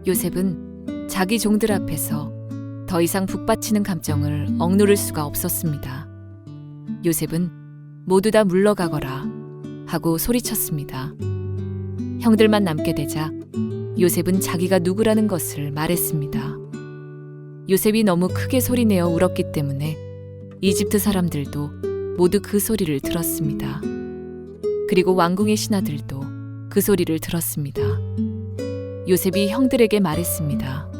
요셉은 자기 종들 앞에서 더 이상 북받치는 감정을 억누를 수가 없었습니다. 요셉은 모두 다 물러가거라 하고 소리쳤습니다. 형들만 남게 되자 요셉은 자기가 누구라는 것을 말했습니다. 요셉이 너무 크게 소리내어 울었기 때문에 이집트 사람들도 모두 그 소리를 들었습니다. 그리고 왕궁의 신하들도 그 소리를 들었습니다. 요셉이 형들에게 말했습니다.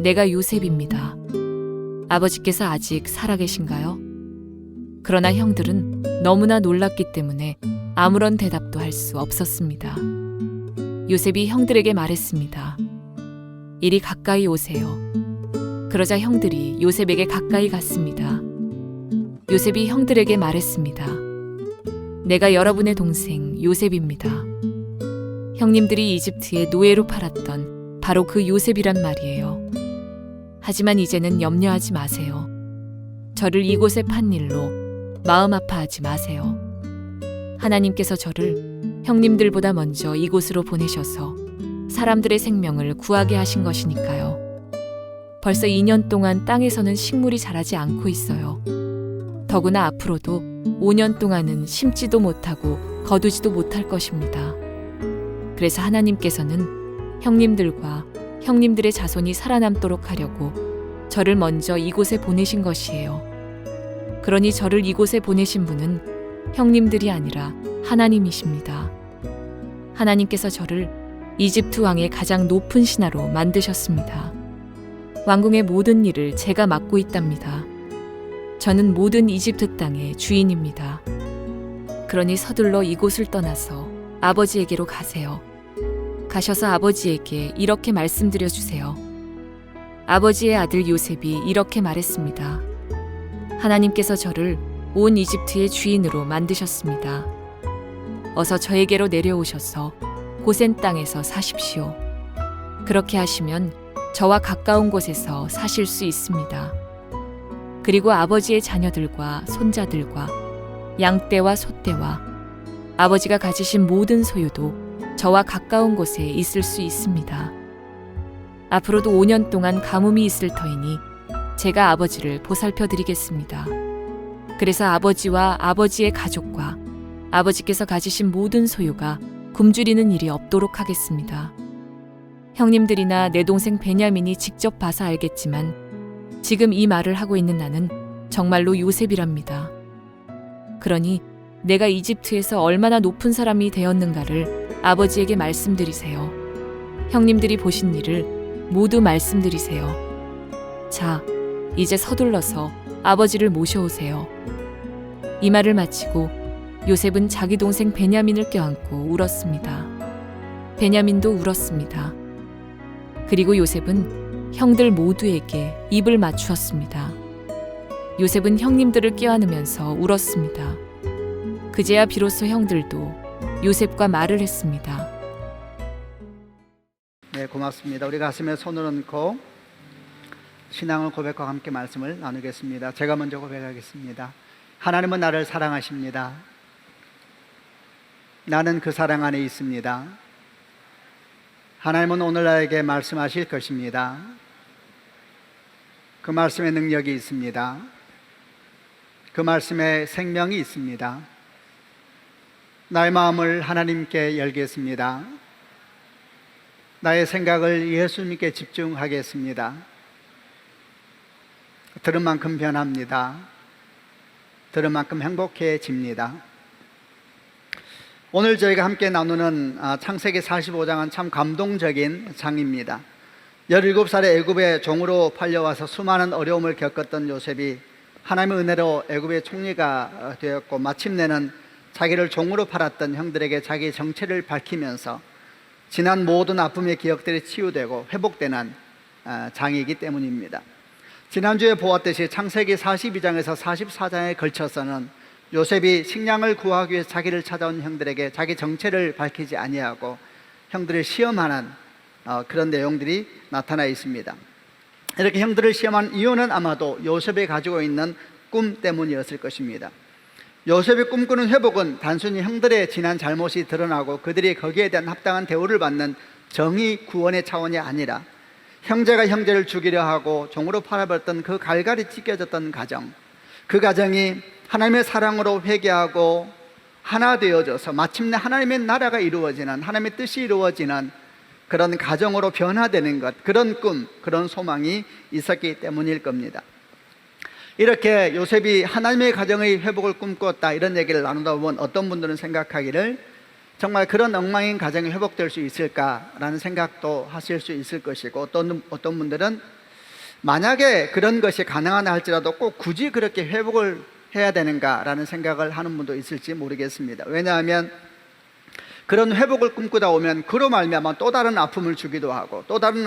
내가 요셉입니다. 아버지께서 아직 살아계신가요? 그러나 형들은 너무나 놀랐기 때문에 아무런 대답도 할 수 없었습니다. 요셉이 형들에게 말했습니다. 이리 가까이 오세요. 그러자 형들이 요셉에게 가까이 갔습니다. 요셉이 형들에게 말했습니다. 내가 여러분의 동생 요셉입니다. 형님들이 이집트에 노예로 팔았던 바로 그 요셉이란 말이에요. 하지만 이제는 염려하지 마세요. 저를 이곳에 판 일로 마음 아파하지 마세요. 하나님께서 저를 형님들보다 먼저 이곳으로 보내셔서 사람들의 생명을 구하게 하신 것이니까요. 벌써 2년 동안 땅에서는 식물이 자라지 않고 있어요. 더구나 앞으로도 5년 동안은 심지도 못하고 거두지도 못할 것입니다. 그래서 하나님께서는 형님들과 형님들의 자손이 살아남도록 하려고 저를 먼저 이곳에 보내신 것이에요. 그러니 저를 이곳에 보내신 분은 형님들이 아니라 하나님이십니다. 하나님께서 저를 이집트 왕의 가장 높은 신하로 만드셨습니다. 왕궁의 모든 일을 제가 맡고 있답니다. 저는 모든 이집트 땅의 주인입니다. 그러니 서둘러 이곳을 떠나서 아버지에게로 가세요. 가셔서 아버지에게 이렇게 말씀드려 주세요. 아버지의 아들 요셉이 이렇게 말했습니다. 하나님께서 저를 온 이집트의 주인으로 만드셨습니다. 어서 저에게로 내려오셔서 고센 땅에서 사십시오. 그렇게 하시면 저와 가까운 곳에서 사실 수 있습니다. 그리고 아버지의 자녀들과 손자들과 양떼와 소떼와 아버지가 가지신 모든 소유도 저와 가까운 곳에 있을 수 있습니다. 앞으로도 5년 동안 가뭄이 있을 터이니 제가 아버지를 보살펴 드리겠습니다. 그래서 아버지와 아버지의 가족과 아버지께서 가지신 모든 소유가 굶주리는 일이 없도록 하겠습니다. 형님들이나 내 동생 베냐민이 직접 봐서 알겠지만 지금 이 말을 하고 있는 나는 정말로 요셉이랍니다. 그러니 내가 이집트에서 얼마나 높은 사람이 되었는가를 아버지에게 말씀드리세요. 형님들이 보신 일을 모두 말씀드리세요. 자, 이제 서둘러서 아버지를 모셔오세요. 이 말을 마치고 요셉은 자기 동생 베냐민을 껴안고 울었습니다. 베냐민도 울었습니다. 그리고 요셉은 형들 모두에게 입을 맞추었습니다. 요셉은 형님들을 껴안으면서 울었습니다. 그제야 비로소 형들도 요셉과 말을 했습니다. 네, 고맙습니다. 우리 가슴에 손을 얹고 신앙을 고백과 함께 말씀을 나누겠습니다. 제가 먼저 고백하겠습니다. 하나님은 나를 사랑하십니다. 나는 그 사랑 안에 있습니다. 하나님은 오늘 나에게 말씀하실 것입니다. 그 말씀에 능력이 있습니다. 그 말씀에 생명이 있습니다. 나의 마음을 하나님께 열겠습니다. 나의 생각을 예수님께 집중하겠습니다. 들은 만큼 변합니다. 들은 만큼 행복해집니다. 오늘 저희가 함께 나누는 창세기 45장은 참 감동적인 장입니다. 17살에 애굽의 종으로 팔려와서 수많은 어려움을 겪었던 요셉이 하나님의 은혜로 애굽의 총리가 되었고 마침내는 자기를 종으로 팔았던 형들에게 자기의 정체를 밝히면서 지난 모든 아픔의 기억들이 치유되고 회복되는 장이기 때문입니다. 지난주에 보았듯이 창세기 42장에서 44장에 걸쳐서는 요셉이 식량을 구하기 위해 자기를 찾아온 형들에게 자기 정체를 밝히지 아니하고 형들을 시험하는 그런 내용들이 나타나 있습니다. 이렇게 형들을 시험한 이유는 아마도 요셉이 가지고 있는 꿈 때문이었을 것입니다. 요셉이 꿈꾸는 회복은 단순히 형들의 지난 잘못이 드러나고 그들이 거기에 대한 합당한 대우를 받는 정의 구원의 차원이 아니라 형제가 형제를 죽이려 하고 종으로 팔아버렸던 그 갈갈이 찢겨졌던 가정, 그 가정이 하나님의 사랑으로 회개하고 하나 되어져서 마침내 하나님의 나라가 이루어지는, 하나님의 뜻이 이루어지는 그런 가정으로 변화되는 것, 그런 꿈, 그런 소망이 있었기 때문일 겁니다. 이렇게 요셉이 하나님의 가정의 회복을 꿈꾸었다, 이런 얘기를 나누다 보면 어떤 분들은 생각하기를 정말 그런 엉망인 가정이 회복될 수 있을까라는 생각도 하실 수 있을 것이고, 어떤 분들은 만약에 그런 것이 가능하다 할지라도 꼭 굳이 그렇게 회복을 해야 되는가라는 생각을 하는 분도 있을지 모르겠습니다. 왜냐하면 그런 회복을 꿈꾸다 오면 그로 말미암아 또 다른 아픔을 주기도 하고 또 다른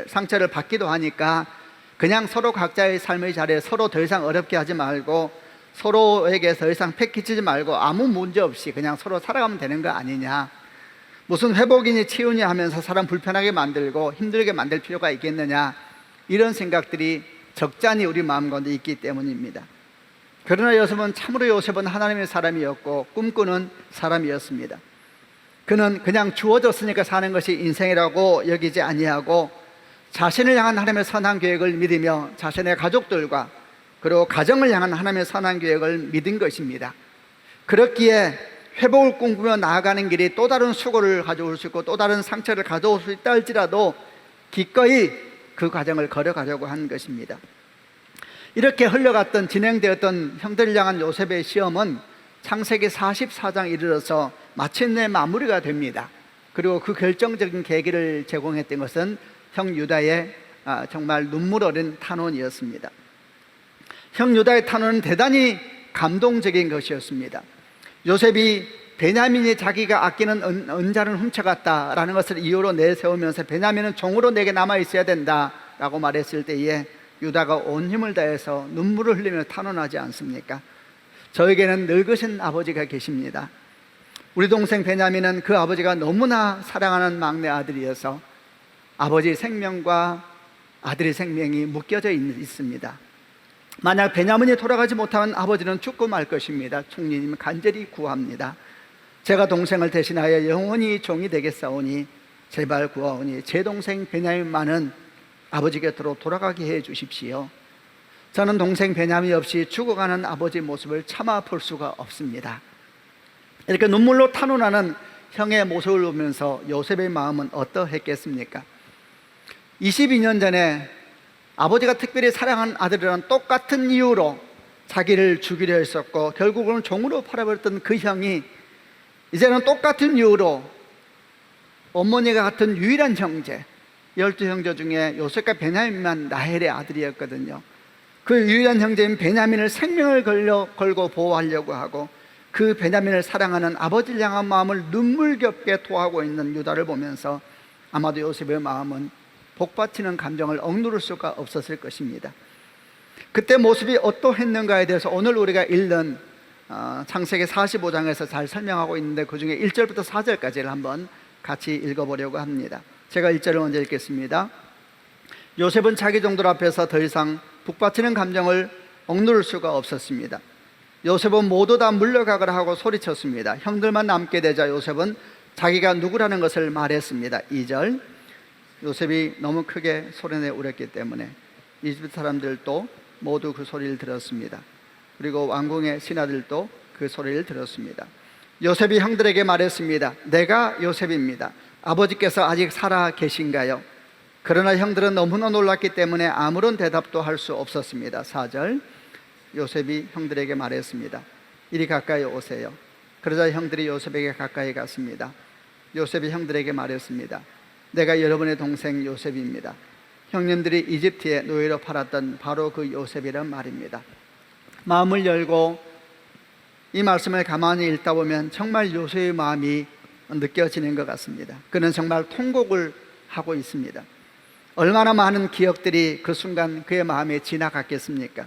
상처를 받기도 하니까 그냥 서로 각자의 삶의 자리에 서로 더 이상 어렵게 하지 말고 서로에게 더 이상 패키치지 말고 아무 문제 없이 그냥 서로 살아가면 되는 거 아니냐, 무슨 회복이니 치유니 하면서 사람 불편하게 만들고 힘들게 만들 필요가 있겠느냐, 이런 생각들이 적잖이 우리 마음 가운데 있기 때문입니다. 그러나 요셉은 하나님의 사람이었고 꿈꾸는 사람이었습니다. 그는 그냥 주어졌으니까 사는 것이 인생이라고 여기지 아니하고 자신을 향한 하나님의 선한 계획을 믿으며 자신의 가족들과 그리고 가정을 향한 하나님의 선한 계획을 믿은 것입니다. 그렇기에 회복을 꿈꾸며 나아가는 길이 또 다른 수고를 가져올 수 있고 또 다른 상처를 가져올 수 있다 할지라도 기꺼이 그 과정을 걸어가려고 한 것입니다. 이렇게 흘러갔던, 진행되었던 형들을 향한 요셉의 시험은 창세기 44장 이르러서 마침내 마무리가 됩니다. 그리고 그 결정적인 계기를 제공했던 것은 형 유다의 정말 눈물 어린 탄원이었습니다. 형 유다의 탄원은 대단히 감동적인 것이었습니다. 요셉이 베냐민이 자기가 아끼는 은자를 훔쳐갔다라는 것을 이유로 내세우면서 베냐민은 종으로 내게 남아있어야 된다라고 말했을 때에 유다가 온 힘을 다해서 눈물을 흘리며 탄원하지 않습니까? 저에게는 늙으신 아버지가 계십니다. 우리 동생 베냐민은 그 아버지가 너무나 사랑하는 막내 아들이어서 아버지 생명과 아들의 생명이 묶여져 있습니다. 만약 베냐민이 돌아가지 못하면 아버지는 죽고 말 것입니다. 총리님 간절히 구합니다. 제가 동생을 대신하여 영원히 종이 되겠사오니 제발 구하오니 제 동생 베냐민만은 아버지 곁으로 돌아가게 해 주십시오. 저는 동생 베냐민 없이 죽어가는 아버지 모습을 참아 볼 수가 없습니다. 이렇게 눈물로 탄원하는 형의 모습을 보면서 요셉의 마음은 어떠했겠습니까? 22년 전에 아버지가 특별히 사랑하는 아들이라는 똑같은 이유로 자기를 죽이려 했었고 결국은 종으로 팔아버렸던 그 형이 이제는 똑같은 이유로 어머니가 같은 유일한 형제, 12형제 중에 요셉과 베냐민만 라헬의 아들이었거든요. 그 유일한 형제인 베냐민을 생명을 걸고 보호하려고 하고 그 베냐민을 사랑하는 아버지를 향한 마음을 눈물겹게 토하고 있는 유다를 보면서 아마도 요셉의 마음은 복받치는 감정을 억누를 수가 없었을 것입니다. 그때 모습이 어떠했는가에 대해서 오늘 우리가 읽는 창세기 45장에서 잘 설명하고 있는데 그 중에 1절부터 4절까지를 한번 같이 읽어보려고 합니다. 제가 1절을 먼저 읽겠습니다. 요셉은 자기 종들 앞에서 더 이상 북받치는 감정을 억누를 수가 없었습니다. 요셉은 모두 다 물러가거라 하고 소리쳤습니다. 형들만 남게 되자 요셉은 자기가 누구라는 것을 말했습니다. 2절, 요셉이 너무 크게 소리내 울었기 때문에 이집트 사람들도 모두 그 소리를 들었습니다. 그리고 왕궁의 신하들도 그 소리를 들었습니다. 요셉이 형들에게 말했습니다. 내가 요셉입니다. 아버지께서 아직 살아 계신가요? 그러나 형들은 너무나 놀랐기 때문에 아무런 대답도 할 수 없었습니다. 4절, 요셉이 형들에게 말했습니다. 이리 가까이 오세요. 그러자 형들이 요셉에게 가까이 갔습니다. 요셉이 형들에게 말했습니다. 내가 여러분의 동생 요셉입니다. 형님들이 이집트에 노예로 팔았던 바로 그 요셉이란 말입니다. 마음을 열고 이 말씀을 가만히 읽다 보면 정말 요셉의 마음이 느껴지는 것 같습니다. 그는 정말 통곡을 하고 있습니다. 얼마나 많은 기억들이 그 순간 그의 마음에 지나갔겠습니까?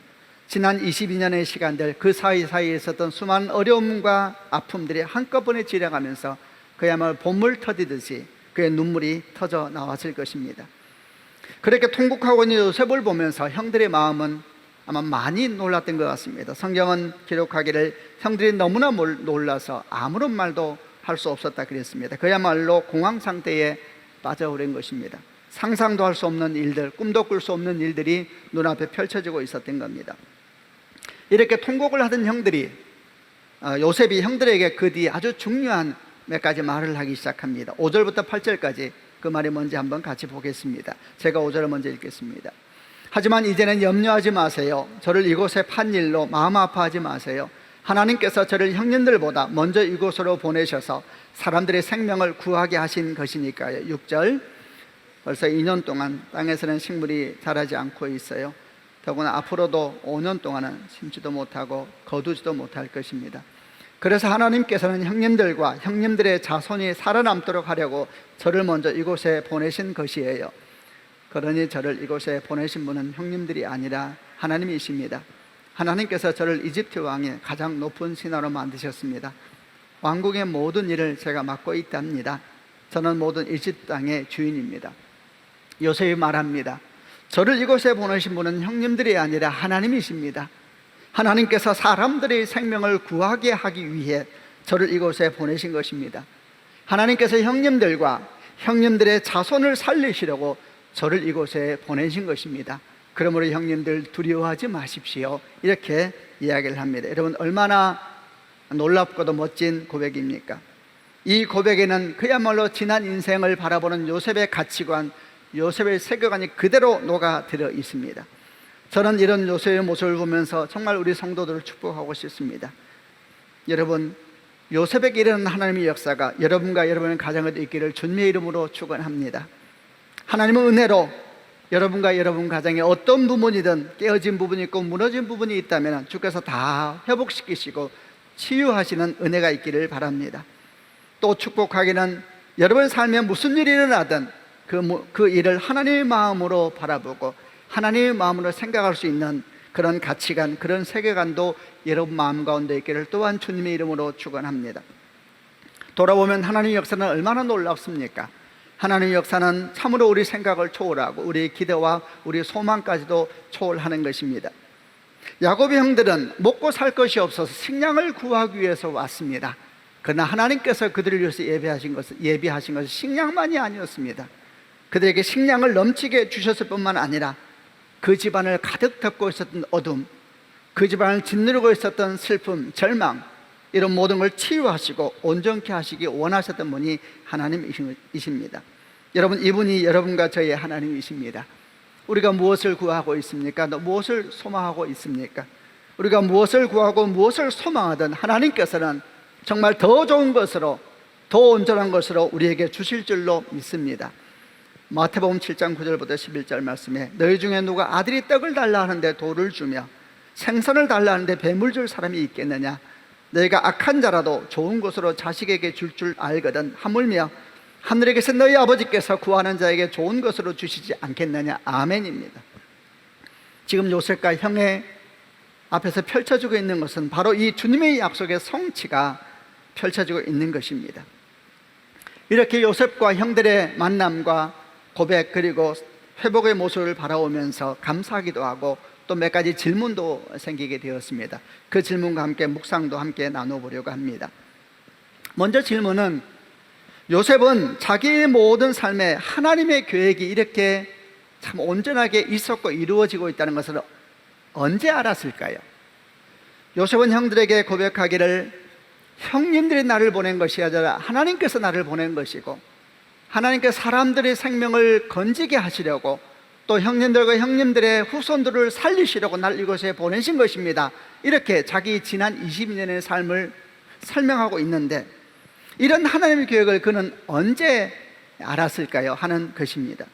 지난 22년의 시간들, 그 사이사이에 있었던 수많은 어려움과 아픔들이 한꺼번에 지나가면서 그야말로 봇물 터지듯이 그의 눈물이 터져 나왔을 것입니다. 그렇게 통곡하고 있는 요셉을 보면서 형들의 마음은 아마 많이 놀랐던 것 같습니다. 성경은 기록하기를 형들이 너무나 놀라서 아무런 말도 할 수 없었다 그랬습니다. 그야말로 공황 상태에 빠져버린 것입니다. 상상도 할 수 없는 일들, 꿈도 꿀 수 없는 일들이 눈앞에 펼쳐지고 있었던 겁니다. 이렇게 통곡을 하던 형들이 요셉이 형들에게 그 뒤에 아주 중요한 몇 가지 말을 하기 시작합니다. 5절부터 8절까지 그 말이 뭔지 한번 같이 보겠습니다. 제가 5절을 먼저 읽겠습니다. 하지만 이제는 염려하지 마세요. 저를 이곳에 판 일로 마음 아파하지 마세요. 하나님께서 저를 형님들보다 먼저 이곳으로 보내셔서 사람들의 생명을 구하게 하신 것이니까요. 6절, 벌써 2년 동안 땅에서는 식물이 자라지 않고 있어요. 더구나 앞으로도 5년 동안은 심지도 못하고 거두지도 못할 것입니다. 그래서 하나님께서는 형님들과 형님들의 자손이 살아남도록 하려고 저를 먼저 이곳에 보내신 것이에요. 그러니 저를 이곳에 보내신 분은 형님들이 아니라 하나님이십니다. 하나님께서 저를 이집트 왕의 가장 높은 신하로 만드셨습니다. 왕국의 모든 일을 제가 맡고 있답니다. 저는 모든 이집트 땅의 주인입니다. 요셉이 말합니다. 저를 이곳에 보내신 분은 형님들이 아니라 하나님이십니다. 하나님께서 사람들의 생명을 구하게 하기 위해 저를 이곳에 보내신 것입니다. 하나님께서 형님들과 형님들의 자손을 살리시려고 저를 이곳에 보내신 것입니다. 그러므로 형님들 두려워하지 마십시오. 이렇게 이야기를 합니다. 여러분, 얼마나 놀랍고도 멋진 고백입니까? 이 고백에는 그야말로 지난 인생을 바라보는 요셉의 가치관, 요셉의 세계관이 그대로 녹아들어 있습니다. 저는 이런 요셉의 모습을 보면서 정말 우리 성도들을 축복하고 싶습니다. 여러분, 요셉에게 일어난 하나님의 역사가 여러분과 여러분의 가정에도 있기를 주님의 이름으로 축원합니다. 하나님은 은혜로 여러분과 여러분 가정에 어떤 부분이든 깨어진 부분이 있고 무너진 부분이 있다면 주께서 다 회복시키시고 치유하시는 은혜가 있기를 바랍니다. 또 축복하기는 여러분 삶에 무슨 일이 일어나든 그 일을 하나님의 마음으로 바라보고 하나님의 마음으로 생각할 수 있는 그런 가치관, 그런 세계관도 여러분 마음 가운데 있기를 또한 주님의 이름으로 축원합니다. 돌아보면 하나님의 역사는 얼마나 놀랍습니까? 하나님의 역사는 참으로 우리 생각을 초월하고 우리의 기대와 우리의 소망까지도 초월하는 것입니다. 야곱의 형들은 먹고 살 것이 없어서 식량을 구하기 위해서 왔습니다. 그러나 하나님께서 그들을 위해서 예비하신 것은 식량만이 아니었습니다. 그들에게 식량을 넘치게 주셨을 뿐만 아니라 그 집안을 가득 덮고 있었던 어둠, 그 집안을 짓누르고 있었던 슬픔, 절망, 이런 모든 걸 치유하시고 온전케 하시기 원하셨던 분이 하나님이십니다. 여러분, 이분이 여러분과 저의 하나님이십니다. 우리가 무엇을 구하고 있습니까? 무엇을 소망하고 있습니까? 우리가 무엇을 구하고 무엇을 소망하든 하나님께서는 정말 더 좋은 것으로, 더 온전한 것으로 우리에게 주실 줄로 믿습니다. 마태복음 7장 9절부터 11절 말씀에 너희 중에 누가 아들이 떡을 달라 하는데 돌을 주며 생선을 달라 하는데 뱀을 줄 사람이 있겠느냐? 너희가 악한 자라도 좋은 것으로 자식에게 줄 알거든 하물며 하늘에 계신 너희 아버지께서 구하는 자에게 좋은 것으로 주시지 않겠느냐? 아멘입니다. 지금 요셉과 형의 앞에서 펼쳐지고 있는 것은 바로 이 주님의 약속의 성취가 펼쳐지고 있는 것입니다. 이렇게 요셉과 형들의 만남과 고백, 그리고 회복의 모습을 바라보면서 감사하기도 하고 또 몇 가지 질문도 생기게 되었습니다. 그 질문과 함께 묵상도 함께 나눠보려고 합니다. 먼저 질문은, 요셉은 자기의 모든 삶에 하나님의 계획이 이렇게 참 온전하게 있었고 이루어지고 있다는 것을 언제 알았을까요? 요셉은 형들에게 고백하기를 형님들이 나를 보낸 것이 아니라 하나님께서 나를 보낸 것이고 하나님께서 사람들의 생명을 건지게 하시려고 또 형님들과 형님들의 후손들을 살리시려고 나를 이곳에 보내신 것입니다. 이렇게 자기 지난 20년의 삶을 설명하고 있는데, 이런 하나님의 계획을 그는 언제 알았을까요? 하는 것입니다.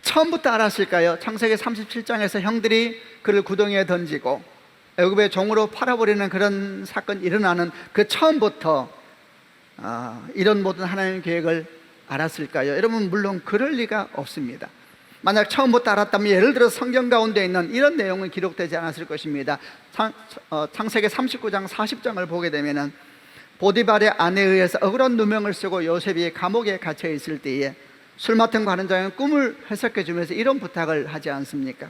처음부터 알았을까요? 창세기 37장에서 형들이 그를 구덩이에 던지고 애굽의 종으로 팔아버리는 그런 사건이 일어나는 그 처음부터 이런 모든 하나님의 계획을 알았을까요? 여러분, 물론 그럴 리가 없습니다. 만약 처음부터 알았다면 예를 들어 성경 가운데 있는 이런 내용은 기록되지 않았을 것입니다. 창세기 39장 40장을 보게 되면 보디발의 아내에 의해서 억울한 누명을 쓰고 요셉이 감옥에 갇혀 있을 때에 술 맡은 관원장은 꿈을 해석해 주면서 이런 부탁을 하지 않습니까?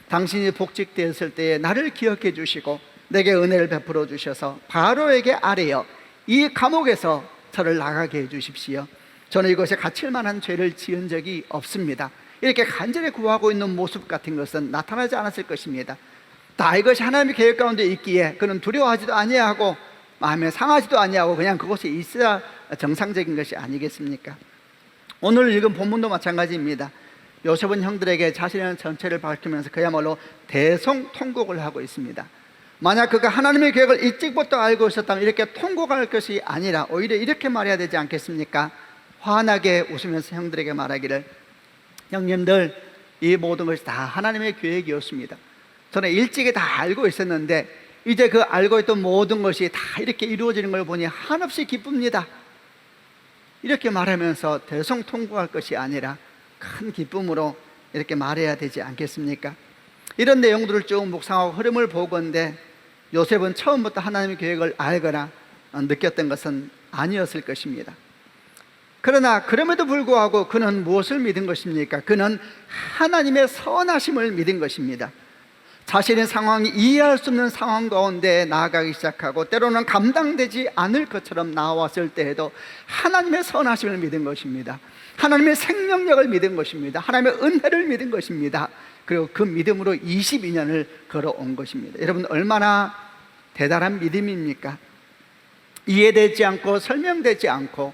당신이 복직되었을 때에 나를 기억해 주시고 내게 은혜를 베풀어 주셔서 바로에게 아뢰어 이 감옥에서 저를 나가게 해 주십시오. 저는 이것에 갇힐 만한 죄를 지은 적이 없습니다. 이렇게 간절히 구하고 있는 모습 같은 것은 나타나지 않았을 것입니다. 다 이것이 하나님의 계획 가운데 있기에 그는 두려워하지도 아니하고 마음에 상하지도 아니하고 그냥 그곳에 있어야 정상적인 것이 아니겠습니까? 오늘 읽은 본문도 마찬가지입니다. 요셉은 형들에게 자신의 정체를 밝히면서 그야말로 대성통곡을 하고 있습니다. 만약 그가 하나님의 계획을 일찍부터 알고 있었다면 이렇게 통곡할 것이 아니라 오히려 이렇게 말해야 되지 않겠습니까? 환하게 웃으면서 형들에게 말하기를, 형님들, 이 모든 것이 다 하나님의 계획이었습니다. 저는 일찍이 다 알고 있었는데 이제 그 알고 있던 모든 것이 다 이렇게 이루어지는 걸 보니 한없이 기쁩니다. 이렇게 말하면서 대성통곡할 것이 아니라 큰 기쁨으로 이렇게 말해야 되지 않겠습니까? 이런 내용들을 쭉 묵상하고 흐름을 보건대 요셉은 처음부터 하나님의 계획을 알거나 느꼈던 것은 아니었을 것입니다. 그러나 그럼에도 불구하고 그는 무엇을 믿은 것입니까? 그는 하나님의 선하심을 믿은 것입니다. 자신의 상황이 이해할 수 없는 상황 가운데 나아가기 시작하고 때로는 감당되지 않을 것처럼 나왔을 때에도 하나님의 선하심을 믿은 것입니다. 하나님의 생명력을 믿은 것입니다. 하나님의 은혜를 믿은 것입니다. 그리고 그 믿음으로 22년을 걸어온 것입니다. 여러분, 얼마나 대단한 믿음입니까? 이해되지 않고 설명되지 않고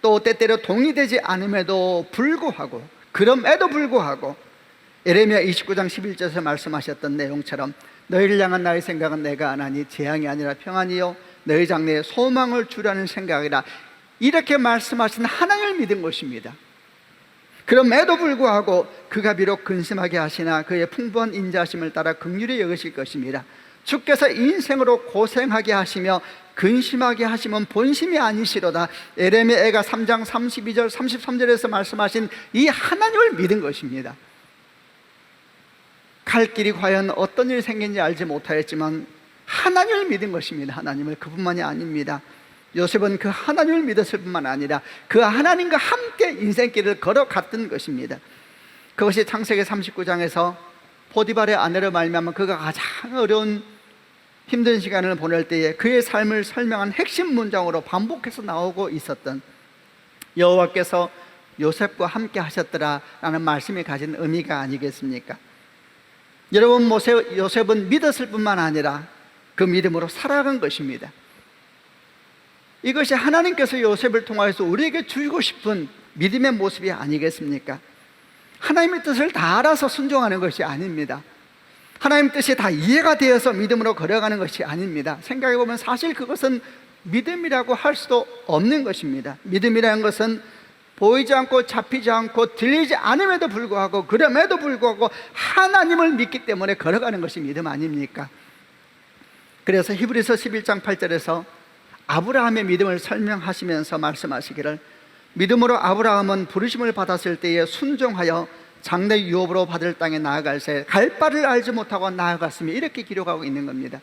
또 때때로 동의되지 않음에도 불구하고, 그럼에도 불구하고 예레미야 29장 11절에서 말씀하셨던 내용처럼 너희를 향한 나의 생각은 내가 아나니 재앙이 아니라 평안이요 너희 장래에 소망을 주라는 생각이라, 이렇게 말씀하신 하나님을 믿은 것입니다. 그럼에도 불구하고 그가 비록 근심하게 하시나 그의 풍부한 인자하심을 따라 긍휼히 여기실 것입니다. 주께서 인생으로 고생하게 하시며 근심하게 하시면 본심이 아니시로다. 예레미야가 3장 32절 33절에서 말씀하신 이 하나님을 믿은 것입니다. 갈 길이 과연 어떤 일이 생긴지 알지 못하였지만 하나님을 믿은 것입니다. 하나님을. 그뿐만이 아닙니다. 요셉은 그 하나님을 믿었을 뿐만 아니라 그 하나님과 함께 인생길을 걸어갔던 것입니다. 그것이 창세기 39장에서 포디발의 아내로 말미암아 그가 가장 어려운 힘든 시간을 보낼 때에 그의 삶을 설명한 핵심 문장으로 반복해서 나오고 있었던 여호와께서 요셉과 함께 하셨더라라는 말씀이 가진 의미가 아니겠습니까? 여러분, 요셉은 믿었을 뿐만 아니라 그 믿음으로 살아간 것입니다. 이것이 하나님께서 요셉을 통하여서 우리에게 주고 싶은 믿음의 모습이 아니겠습니까? 하나님의 뜻을 다 알아서 순종하는 것이 아닙니다. 하나님의 뜻이 다 이해가 되어서 믿음으로 걸어가는 것이 아닙니다. 생각해보면 사실 그것은 믿음이라고 할 수도 없는 것입니다. 믿음이라는 것은 보이지 않고 잡히지 않고 들리지 않음에도 불구하고 그럼에도 불구하고 하나님을 믿기 때문에 걸어가는 것이 믿음 아닙니까? 그래서 히브리서 11장 8절에서 아브라함의 믿음을 설명하시면서 말씀하시기를, 믿음으로 아브라함은 부르심을 받았을 때에 순종하여 장래 유업으로 받을 땅에 나아갈새 갈 바를 알지 못하고 나아갔으며, 이렇게 기록하고 있는 겁니다.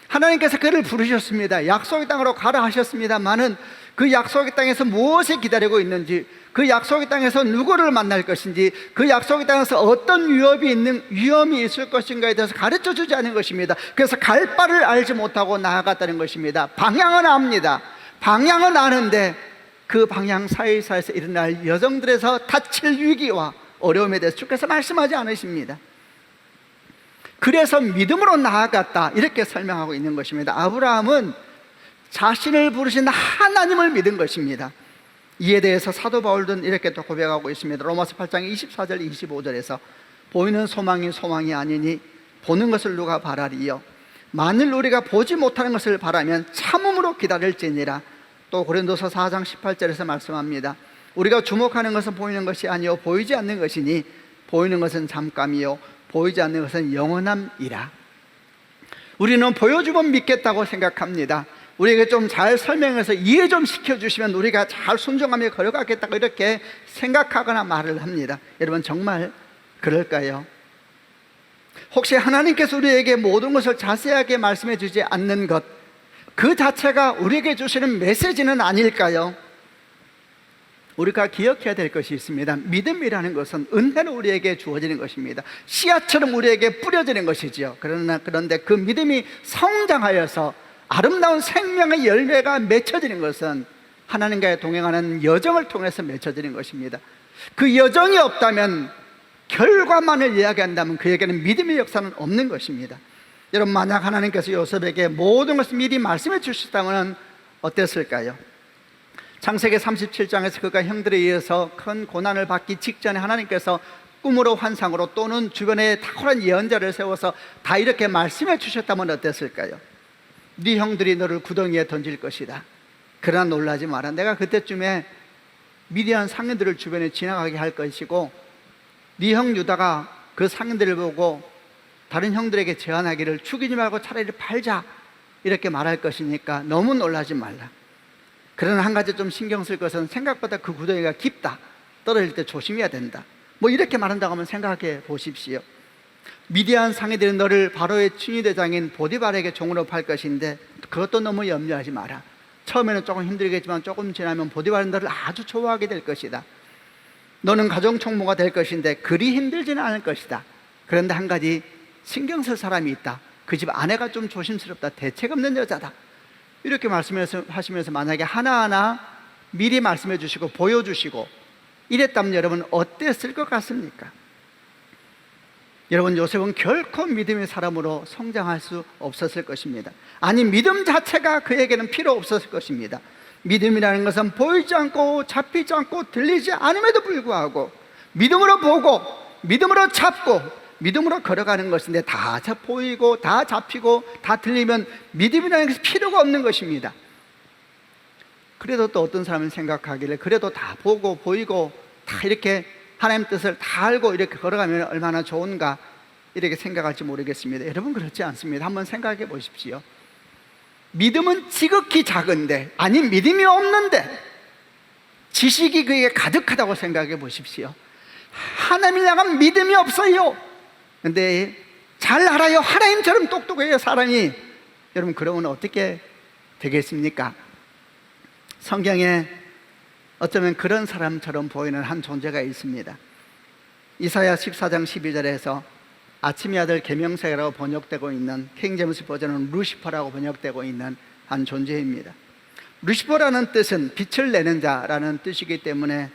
하나님께서 그를 부르셨습니다. 약속의 땅으로 가라 하셨습니다만은 그 약속의 땅에서 무엇을 기다리고 있는지, 그 약속의 땅에서 누구를 만날 것인지, 그 약속의 땅에서 어떤 위험이 있을 것인가에 대해서 가르쳐 주지 않은 것입니다. 그래서 갈 바를 알지 못하고 나아갔다는 것입니다. 방향은 압니다. 방향은 아는데 그 방향 사이사이에서 일어날 여정들에서 닥칠 위기와 어려움에 대해서 주께서 말씀하지 않으십니다. 그래서 믿음으로 나아갔다, 이렇게 설명하고 있는 것입니다. 아브라함은 자신을 부르신 하나님을 믿은 것입니다. 이에 대해서 사도 바울도 이렇게 또 고백하고 있습니다. 로마서 8장 24절 25절에서 보이는 소망이 소망이 아니니 보는 것을 누가 바라리요, 만일 우리가 보지 못하는 것을 바라면 참음으로 기다릴지니라. 또 고린도서 4장 18절에서 말씀합니다. 우리가 주목하는 것은 보이는 것이 아니요 보이지 않는 것이니 보이는 것은 잠깐이요 보이지 않는 것은 영원함이라. 우리는 보여주면 믿겠다고 생각합니다. 우리에게 좀 잘 설명해서 이해 좀 시켜주시면 우리가 잘 순종하며 걸어가겠다고 이렇게 생각하거나 말을 합니다. 여러분, 정말 그럴까요? 혹시 하나님께서 우리에게 모든 것을 자세하게 말씀해 주지 않는 것, 그 자체가 우리에게 주시는 메시지는 아닐까요? 우리가 기억해야 될 것이 있습니다. 믿음이라는 것은 은혜로 우리에게 주어지는 것입니다. 씨앗처럼 우리에게 뿌려지는 것이죠. 그런데 그 믿음이 성장하여서 아름다운 생명의 열매가 맺혀지는 것은 하나님과의 동행하는 여정을 통해서 맺혀지는 것입니다. 그 여정이 없다면, 결과만을 이야기한다면 그에게는 믿음의 역사는 없는 것입니다. 여러분, 만약 하나님께서 요셉에게 모든 것을 미리 말씀해 주셨다면 어땠을까요? 창세기 37장에서 그가 형들에 의해서 큰 고난을 받기 직전에 하나님께서 꿈으로 환상으로 또는 주변에 탁월한 예언자를 세워서 다 이렇게 말씀해 주셨다면 어땠을까요? 네 형들이 너를 구덩이에 던질 것이다. 그러나 놀라지 마라. 내가 그때쯤에 미디안 상인들을 주변에 지나가게 할 것이고, 네 형 유다가 그 상인들을 보고 다른 형들에게 제안하기를 죽이지 말고 차라리 팔자 이렇게 말할 것이니까 너무 놀라지 말라. 그러나 한 가지 좀 신경 쓸 것은 생각보다 그 구덩이가 깊다. 떨어질 때 조심해야 된다. 뭐 이렇게 말한다고 하면 생각해 보십시오. 미디안 상인들은 너를 바로의 친위대장인 보디발에게 종으로 팔 것인데 그것도 너무 염려하지 마라. 처음에는 조금 힘들겠지만 조금 지나면 보디발은 너를 아주 좋아하게 될 것이다. 너는 가정총무가 될 것인데 그리 힘들지는 않을 것이다. 그런데 한 가지 신경 쓸 사람이 있다. 그 집 아내가 좀 조심스럽다. 대책 없는 여자다. 이렇게 말씀하시면서 만약에 하나하나 미리 말씀해 주시고 보여주시고 이랬다면 여러분 어땠을 것 같습니까? 여러분, 요셉은 결코 믿음의 사람으로 성장할 수 없었을 것입니다. 아니, 믿음 자체가 그에게는 필요 없었을 것입니다. 믿음이라는 것은 보이지 않고 잡히지 않고 들리지 않음에도 불구하고 믿음으로 보고 믿음으로 잡고 믿음으로 걸어가는 것인데, 다 보이고 다 잡히고 다 들리면 믿음이라는 것이 필요가 없는 것입니다. 그래도 또 어떤 사람은 생각하기를 그래도 다 보고 보이고 다 이렇게 하나님 뜻을 다 알고 이렇게 걸어가면 얼마나 좋은가 이렇게 생각할지 모르겠습니다. 여러분, 그렇지 않습니다. 한번 생각해 보십시오. 믿음은 지극히 작은데, 아니 믿음이 없는데 지식이 그에게 가득하다고 생각해 보십시오. 하나님을 향한 믿음이 없어요. 근데 잘 알아요. 하나님처럼 똑똑해요, 사람이. 여러분, 그러면 어떻게 되겠습니까? 성경에 어쩌면 그런 사람처럼 보이는 한 존재가 있습니다. 이사야 14장 12절에서 아침의 아들 계명새라고 번역되고 있는 킹제임스 버전은 루시퍼라고 번역되고 있는 한 존재입니다. 루시퍼라는 뜻은 빛을 내는 자라는 뜻이기 때문에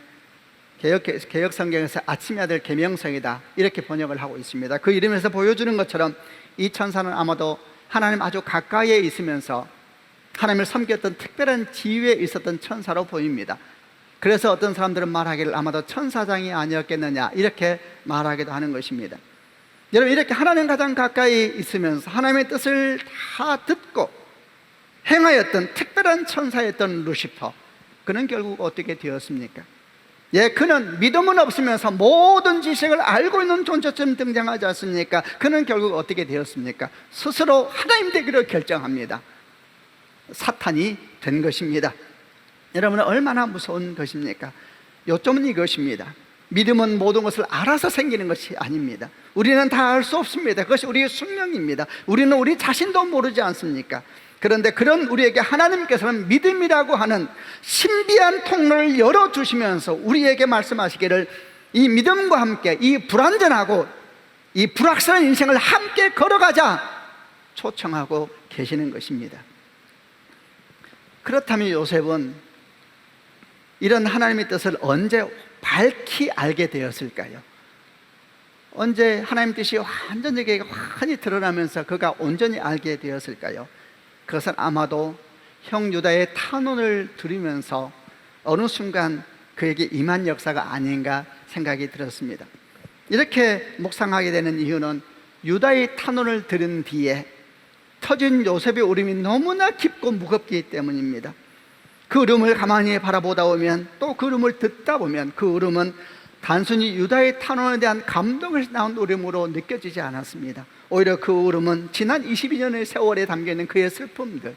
개역 성경에서 아침의 아들 계명성이다 이렇게 번역을 하고 있습니다. 그 이름에서 보여주는 것처럼 이 천사는 아마도 하나님 아주 가까이에 있으면서 하나님을 섬겼던 특별한 지위에 있었던 천사로 보입니다. 그래서 어떤 사람들은 말하기를 아마도 천사장이 아니었겠느냐 이렇게 말하기도 하는 것입니다. 여러분, 이렇게 하나님 가장 가까이 있으면서 하나님의 뜻을 다 듣고 행하였던 특별한 천사였던 루시퍼, 그는 결국 어떻게 되었습니까? 그는 믿음은 없으면서 모든 지식을 알고 있는 존재처럼 등장하지 않습니까? 그는 결국 어떻게 되었습니까? 스스로 하나님 되기로 결정합니다. 사탄이 된 것입니다. 여러분, 얼마나 무서운 것입니까? 요점은 이것입니다. 믿음은 모든 것을 알아서 생기는 것이 아닙니다. 우리는 다 알 수 없습니다. 그것이 우리의 숙명입니다. 우리는 우리 자신도 모르지 않습니까? 그런데 그런 우리에게 하나님께서는 믿음이라고 하는 신비한 통로를 열어주시면서 우리에게 말씀하시기를 이 믿음과 함께 이 불완전하고 이 불확실한 인생을 함께 걸어가자 초청하고 계시는 것입니다. 그렇다면 요셉은 이런 하나님의 뜻을 언제 밝히 알게 되었을까요? 언제 하나님의 뜻이 완전히 환히 드러나면서 그가 온전히 알게 되었을까요? 그것은 아마도 형 유다의 탄원을 들으면서 어느 순간 그에게 임한 역사가 아닌가 생각이 들었습니다. 이렇게 묵상하게 되는 이유는 유다의 탄원을 들은 뒤에 터진 요셉의 울음이 너무나 깊고 무겁기 때문입니다. 그 울음을 가만히 바라보다 보면, 또 그 울음을 듣다 보면 그 울음은 단순히 유다의 탄원에 대한 감동에서 나온 울음으로 느껴지지 않았습니다. 오히려 그 울음은 지난 22년의 세월에 담겨있는 그의 슬픔들,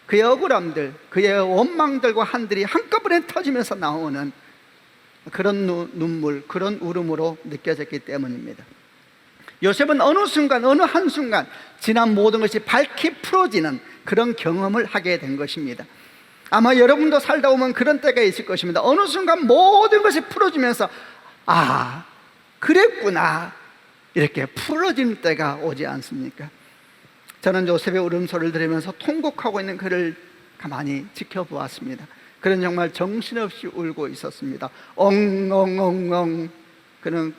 그의 억울함들, 그의 원망들과 한들이 한꺼번에 터지면서 나오는 그런 눈물, 그런 울음으로 느껴졌기 때문입니다. 요셉은 어느 순간, 어느 한순간 지난 모든 것이 밝히 풀어지는 그런 경험을 하게 된 것입니다. 아마 여러분도 살다 보면 그런 때가 있을 것입니다. 어느 순간 모든 것이 풀어지면서 아, 그랬구나, 이렇게 풀어지는 때가 오지 않습니까? 저는 요셉의 울음소리를 들으면서 통곡하고 있는 그를 가만히 지켜보았습니다. 그는 정말 정신없이 울고 있었습니다. 엉엉엉엉. 그는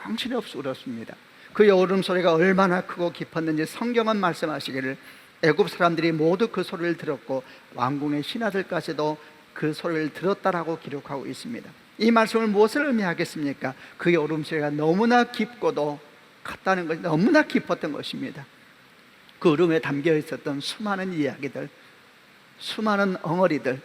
정신없이 울었습니다. 그의 울음소리가 얼마나 크고 깊었는지 성경은 말씀하시기를 애굽 사람들이 모두 그 소리를 들었고 왕궁의 신하들까지도 그 소리를 들었다라고 기록하고 있습니다. 이 말씀을 무엇을 의미하겠습니까? 그의 울음소리가 너무나 깊고도 컸다는 것이, 너무나 깊었던 것입니다. 그 울음에 담겨 있었던 수많은 이야기들, 수많은 엉어리들,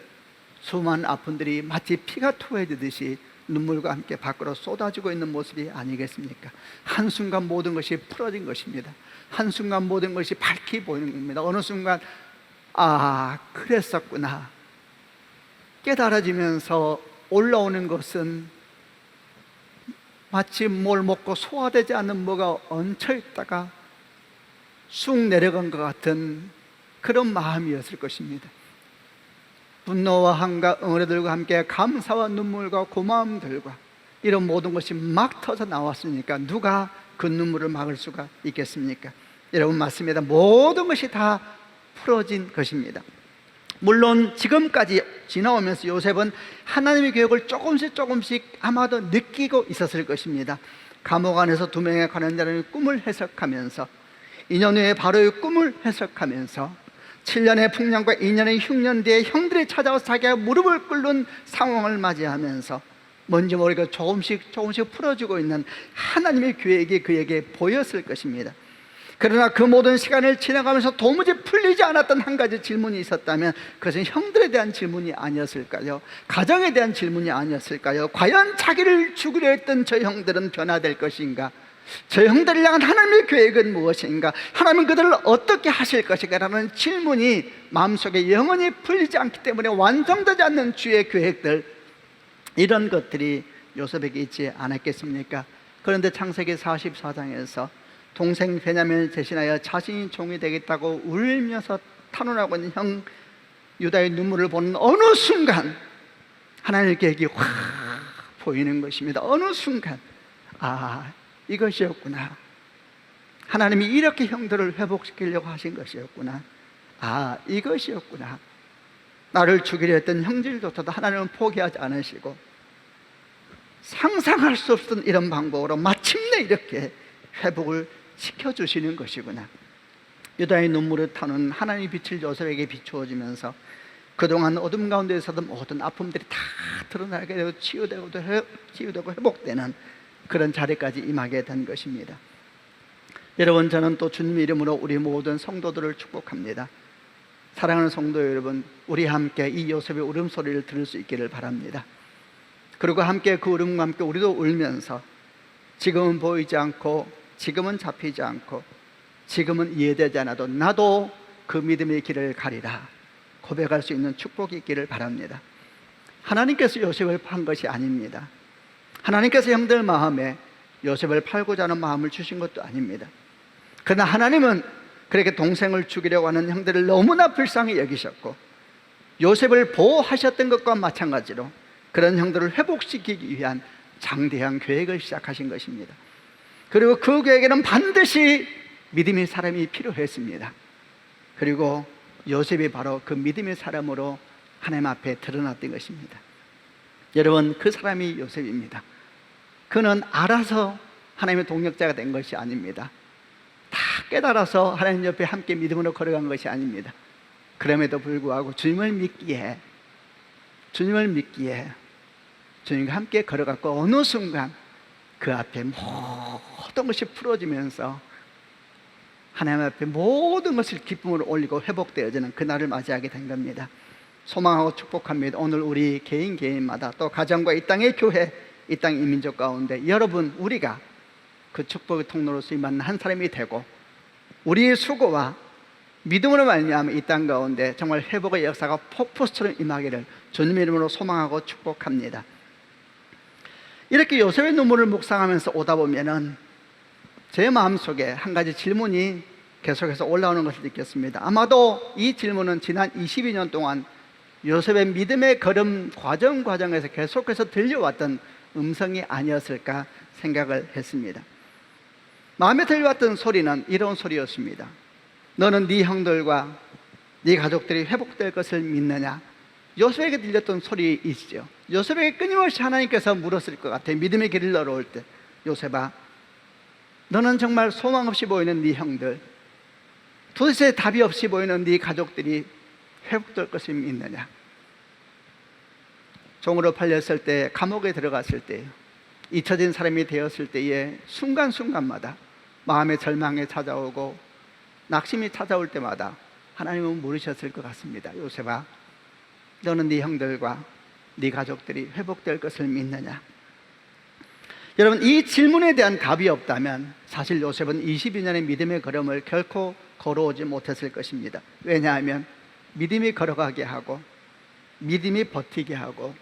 수많은 아픔들이 마치 피가 토해지듯이 눈물과 함께 밖으로 쏟아지고 있는 모습이 아니겠습니까? 한순간 모든 것이 풀어진 것입니다. 한순간 모든 것이 밝히 보이는 겁니다. 어느 순간 아, 그랬었구나 깨달아지면서 올라오는 것은 마치 뭘 먹고 소화되지 않는 뭐가 얹혀있다가 쑥 내려간 것 같은 그런 마음이었을 것입니다. 분노와 한과 응어리들과 함께 감사와 눈물과 고마움들과 이런 모든 것이 막 터져 나왔으니까 누가 그 눈물을 막을 수가 있겠습니까? 여러분, 맞습니다. 모든 것이 다 풀어진 것입니다. 물론 지금까지 지나오면서 요셉은 하나님의 계획을 조금씩 아마도 느끼고 있었을 것입니다. 감옥 안에서 2명의 가난자의 꿈을 해석하면서 2년 후에 바로의 꿈을 해석하면서 7년의 풍년과 2년의 흉년 뒤에 형들이 찾아와서 자기가 무릎을 꿇는 상황을 맞이하면서 뭔지 모르게 조금씩 풀어지고 있는 하나님의 계획이 그에게 보였을 것입니다. 그러나 그 모든 시간을 지나가면서 도무지 풀리지 않았던 한 가지 질문이 있었다면 그것은 형들에 대한 질문이 아니었을까요? 가정에 대한 질문이 아니었을까요? 과연 자기를 죽이려 했던 저 형들은 변화될 것인가? 저 형들을 향한 하나님의 계획은 무엇인가? 하나님은 그들을 어떻게 하실 것인가? 라는 질문이 마음속에 영원히 풀리지 않기 때문에 완성되지 않는 주의 계획들, 이런 것들이 요셉에게 있지 않았겠습니까? 그런데 창세기 44장에서 동생 베냐민을 대신하여 자신이 종이 되겠다고 울면서 탄원하고 있는 형 유다의 눈물을 보는 어느 순간 하나님의 계획이 확 보이는 것입니다. 어느 순간 아, 이것이었구나. 하나님이 이렇게 형들을 회복시키려고 하신 것이었구나. 아, 이것이었구나. 나를 죽이려 했던 형질조차도 하나님은 포기하지 않으시고 상상할 수 없었던 이런 방법으로 마침내 이렇게 회복을 시켜주시는 것이구나. 유다의 눈물을 타는 하나님의 빛을 요셉에게 비추어지면서 그동안 어둠 가운데에서도 모든 아픔들이 다 드러나게 되고 치유되고 회복되는 그런 자리까지 임하게 된 것입니다. 여러분, 저는 또 주님의 이름으로 우리 모든 성도들을 축복합니다. 사랑하는 성도 여러분, 우리 함께 이 요셉의 울음소리를 들을 수 있기를 바랍니다. 그리고 함께 그 울음과 함께 우리도 울면서 지금은 보이지 않고, 지금은 잡히지 않고, 지금은 이해되지 않아도 나도 그 믿음의 길을 가리라 고백할 수 있는 축복이 있기를 바랍니다. 하나님께서 요셉을 판 것이 아닙니다. 하나님께서 형들 마음에 요셉을 팔고자 하는 마음을 주신 것도 아닙니다. 그러나 하나님은 그렇게 동생을 죽이려고 하는 형들을 너무나 불쌍히 여기셨고 요셉을 보호하셨던 것과 마찬가지로 그런 형들을 회복시키기 위한 장대한 계획을 시작하신 것입니다. 그리고 그 계획에는 반드시 믿음의 사람이 필요했습니다. 그리고 요셉이 바로 그 믿음의 사람으로 하나님 앞에 드러났던 것입니다. 여러분, 그 사람이 요셉입니다. 그는 알아서 하나님의 동역자가 된 것이 아닙니다. 다 깨달아서 하나님 옆에 함께 믿음으로 걸어간 것이 아닙니다. 그럼에도 불구하고 주님을 믿기에 주님과 함께 걸어갔고 어느 순간 그 앞에 모든 것이 풀어지면서 하나님 앞에 모든 것을 기쁨으로 올리고 회복되어지는 그날을 맞이하게 된 겁니다. 소망하고 축복합니다. 오늘 우리 개인마다 또 가정과 이 땅의 교회, 이 땅의 이민족 가운데 여러분, 우리가 그 축복의 통로로 쓰임받는 한 사람이 되고 우리의 수고와 믿음으로 말미암아 이 땅 가운데 정말 회복의 역사가 폭포수처럼 임하기를 주님의 이름으로 소망하고 축복합니다. 이렇게 요셉의 눈물을 묵상하면서 오다 보면은 제 마음속에 한 가지 질문이 계속해서 올라오는 것을 느꼈습니다. 아마도 이 질문은 지난 22년 동안 요셉의 믿음의 걸음 과정에서 계속해서 들려왔던 음성이 아니었을까 생각을 했습니다. 마음에 들려왔던 소리는 이런 소리였습니다. 너는 네 형들과 네 가족들이 회복될 것을 믿느냐? 요셉에게 들렸던 소리이시죠. 요셉에게 끊임없이 하나님께서 물었을 것 같아요. 믿음의 길을 걸어올 때, 요셉아, 너는 정말 소망 없이 보이는 네 형들, 도대체 답이 없이 보이는 네 가족들이 회복될 것을 믿느냐? 종으로 팔렸을 때, 감옥에 들어갔을 때, 잊혀진 사람이 되었을 때에 순간순간마다 마음의 절망이 찾아오고 낙심이 찾아올 때마다 하나님은 물으셨을 것 같습니다. 요셉아, 너는 네 형들과 네 가족들이 회복될 것을 믿느냐? 여러분, 이 질문에 대한 답이 없다면 사실 요셉은 22년의 믿음의 걸음을 결코 걸어오지 못했을 것입니다. 왜냐하면 믿음이 걸어가게 하고 믿음이 버티게 하고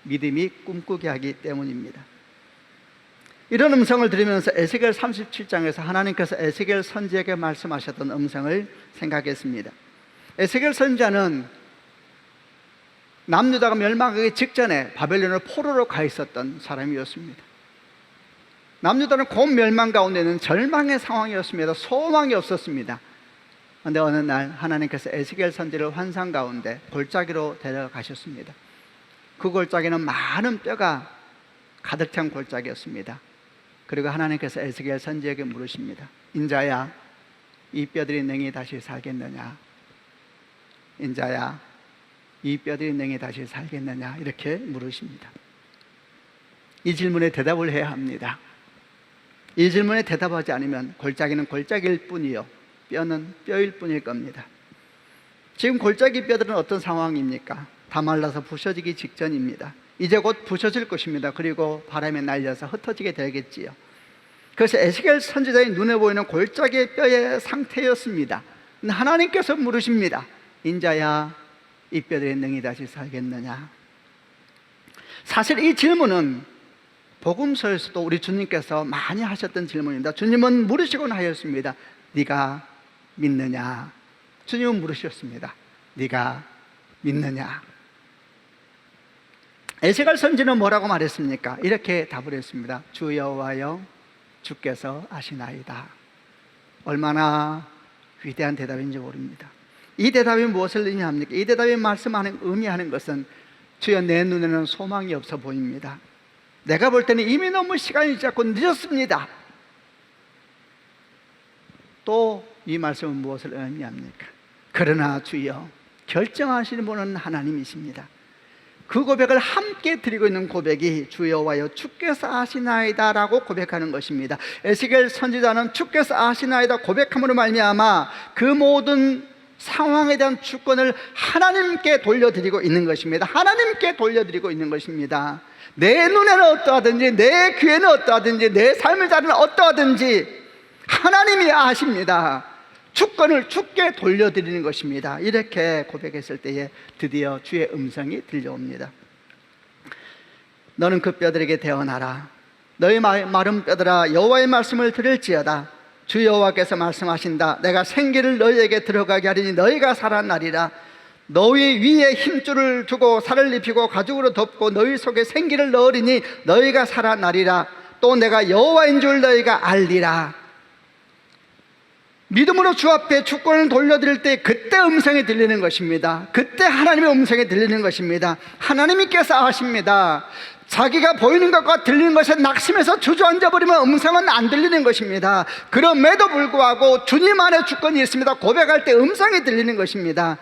믿음이 꿈꾸게 하기 때문입니다. 이런 음성을 들으면서 에스겔 37장에서 하나님께서 에스겔 선지에게 말씀하셨던 음성을 생각했습니다. 에스겔 선지자는 남유다가 멸망하기 직전에 바벨론을 포로로 가 있었던 사람이었습니다. 남유다는 곧 멸망 가운데는 절망의 상황이었습니다. 소망이 없었습니다. 그런데 어느 날 하나님께서 에스겔 선지를 환상 가운데 골짜기로 데려가셨습니다. 그 골짜기는 많은 뼈가 가득 찬 골짜기였습니다. 그리고 하나님께서 에스겔 선지에게 물으십니다. 인자야, 이 뼈들이 능히 다시 살겠느냐? 인자야, 이 뼈들이 능히 다시 살겠느냐? 이렇게 물으십니다. 이 질문에 대답을 해야 합니다. 이 질문에 대답하지 않으면 골짜기는 골짜기일 뿐이요, 뼈는 뼈일 뿐일 겁니다. 지금 골짜기 뼈들은 어떤 상황입니까? 다 말라서 부서지기 직전입니다. 이제 곧 부서질 것입니다. 그리고 바람에 날려서 흩어지게 되겠지요. 그래서 에스겔 선지자의 눈에 보이는 골짜기의 뼈의 상태였습니다. 하나님께서 물으십니다. 인자야, 이 뼈들이 능히 다시 살겠느냐? 사실 이 질문은 복음서에서도 우리 주님께서 많이 하셨던 질문입니다. 주님은 물으시곤 하였습니다. 네가 믿느냐? 주님은 물으셨습니다. 네가 믿느냐? 에스겔 선지는 뭐라고 말했습니까? 이렇게 답을 했습니다. 주 여호와여, 주께서 아시나이다. 얼마나 위대한 대답인지 모릅니다. 이 대답이 무엇을 의미합니까? 이 대답이 의미하는 것은 주여, 내 눈에는 소망이 없어 보입니다. 내가 볼 때는 이미 너무 시간이 자꾸 늦었습니다. 또 이 말씀은 무엇을 의미합니까? 그러나 주여, 결정하시는 분은 하나님이십니다. 그 고백을 함께 드리고 있는 고백이 주 여호와여, 주께서 아시나이다 라고 고백하는 것입니다. 에스겔 선지자는 주께서 아시나이다 고백함으로 말미암아 그 모든 상황에 대한 주권을 하나님께 돌려드리고 있는 것입니다. 하나님께 돌려드리고 있는 것입니다. 내 눈에는 어떠하든지, 내 귀에는 어떠하든지, 내 삶의 자리는 어떠하든지 하나님이 아십니다. 주권을 주께 돌려드리는 것입니다. 이렇게 고백했을 때에 드디어 주의 음성이 들려옵니다. 너는 그 뼈들에게 대언하라. 너희 마른 뼈들아, 여호와의 말씀을 들을지어다. 주 여호와께서 말씀하신다. 내가 생기를 너희에게 들어가게 하리니 너희가 살아나리라. 너희 위에 힘줄을 두고 살을 입히고 가죽으로 덮고 너희 속에 생기를 넣으리니 너희가 살아나리라. 또 내가 여호와인 줄 너희가 알리라. 믿음으로 주 앞에 주권을 돌려드릴 때 그때 음성이 들리는 것입니다. 그때 하나님의 음성이 들리는 것입니다. 하나님께서 아십니다. 자기가 보이는 것과 들리는 것에 낙심해서 주저앉아버리면 음성은 안 들리는 것입니다. 그럼에도 불구하고 주님 안에 주권이 있습니다. 고백할 때 음성이 들리는 것입니다.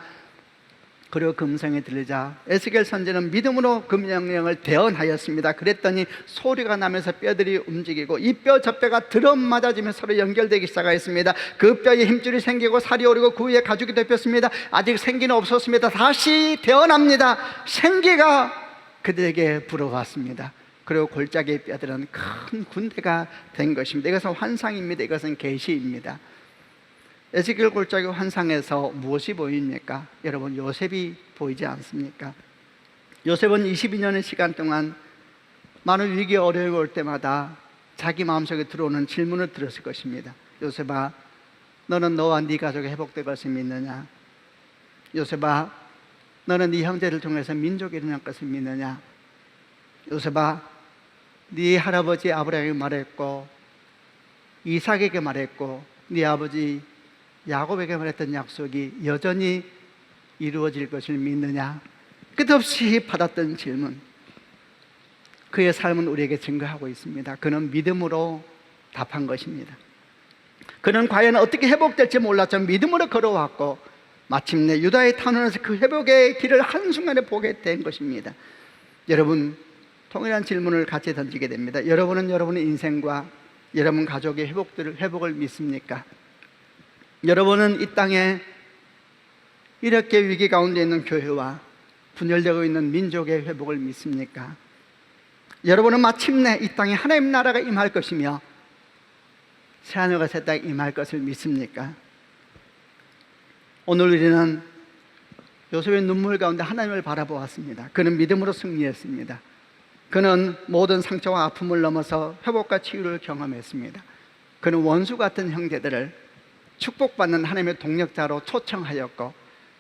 그리고 그 음성이 들리자 에스겔 선지는 믿음으로 그 명령을 대언하였습니다. 그랬더니 소리가 나면서 뼈들이 움직이고 이 뼈 저 뼈가 드럼 맞아지면서 서로 연결되기 시작했습니다. 그 뼈에 힘줄이 생기고 살이 오르고 그 위에 가죽이 덮였습니다. 아직 생기는 없었습니다. 다시 대언합니다. 생기가 그들에게 불어왔습니다. 그리고 골짜기의 뼈들은 큰 군대가 된 것입니다. 이것은 환상입니다. 이것은 계시입니다. 에스겔 골짜기 환상에서 무엇이 보입니까? 여러분, 요셉이 보이지 않습니까? 요셉은 22년의 시간 동안 많은 위기 어려움이 올 때마다 자기 마음속에 들어오는 질문을 들었을 것입니다. 요셉아, 너는 너와 네 가족이 회복될 것을 믿느냐? 요셉아, 너는 네 형제를 통해서 민족이 일어날 것을 믿느냐? 요셉아, 네 할아버지 아브라함에게 말했고 이삭에게 말했고 네 아버지 야곱에게 말했던 약속이 여전히 이루어질 것을 믿느냐? 끝없이 받았던 질문, 그의 삶은 우리에게 증거하고 있습니다. 그는 믿음으로 답한 것입니다. 그는 과연 어떻게 회복될지 몰랐지만 믿음으로 걸어왔고 마침내 유다의 탄원에서 그 회복의 길을 한순간에 보게 된 것입니다. 여러분, 동일한 질문을 같이 던지게 됩니다. 여러분은 여러분의 인생과 여러분 가족의 회복을 믿습니까? 여러분은 이 땅에 이렇게 위기 가운데 있는 교회와 분열되고 있는 민족의 회복을 믿습니까? 여러분은 마침내 이 땅에 하나님 나라가 임할 것이며 새하늘과 새 땅이 임할 것을 믿습니까? 오늘 우리는 요셉의 눈물 가운데 하나님을 바라보았습니다. 그는 믿음으로 승리했습니다. 그는 모든 상처와 아픔을 넘어서 회복과 치유를 경험했습니다. 그는 원수 같은 형제들을 축복받는 하나님의 동력자로 초청하였고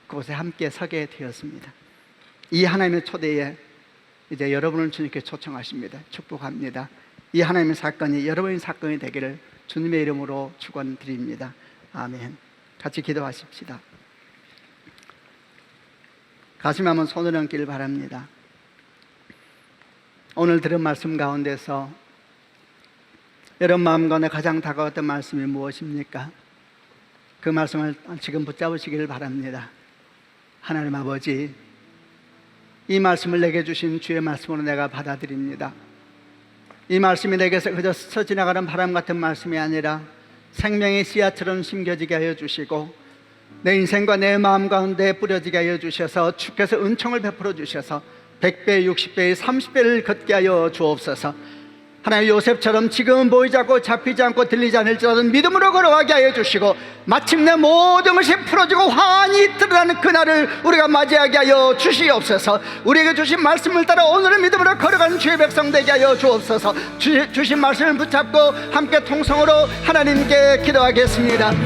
그곳에 함께 서게 되었습니다. 이 하나님의 초대에 이제 여러분을 주님께 초청하십니다. 축복합니다. 이 하나님의 사건이 여러분의 사건이 되기를 주님의 이름으로 축원드립니다. 아멘. 같이 기도하십시다. 가슴에 한번 손을 얹기를 바랍니다. 오늘 들은 말씀 가운데서 여러분 마음가운데 가장 다가왔던 말씀이 무엇입니까? 그 말씀을 지금 붙잡으시기를 바랍니다. 하나님 아버지, 이 말씀을 내게 주신 주의 말씀으로 내가 받아들입니다. 이 말씀이 내게서 그저 스쳐 지나가는 바람 같은 말씀이 아니라 생명의 씨앗처럼 심겨지게 하여 주시고 내 인생과 내 마음 가운데 뿌려지게 하여 주셔서 주께서 은총을 베풀어 주셔서 100배, 60배, 30배를 걷게 하여 주옵소서. 하나님, 요셉처럼 지금은 보이지 않고 잡히지 않고 들리지 않을지라도 믿음으로 걸어가게 하여 주시고 마침내 모든 것이 풀어지고 환히 드러나는 그날을 우리가 맞이하게 하여 주시옵소서. 우리에게 주신 말씀을 따라 오늘은 믿음으로 걸어가는 주의 백성 되게 하여 주옵소서. 주신 말씀을 붙잡고 함께 통성으로 하나님께 기도하겠습니다.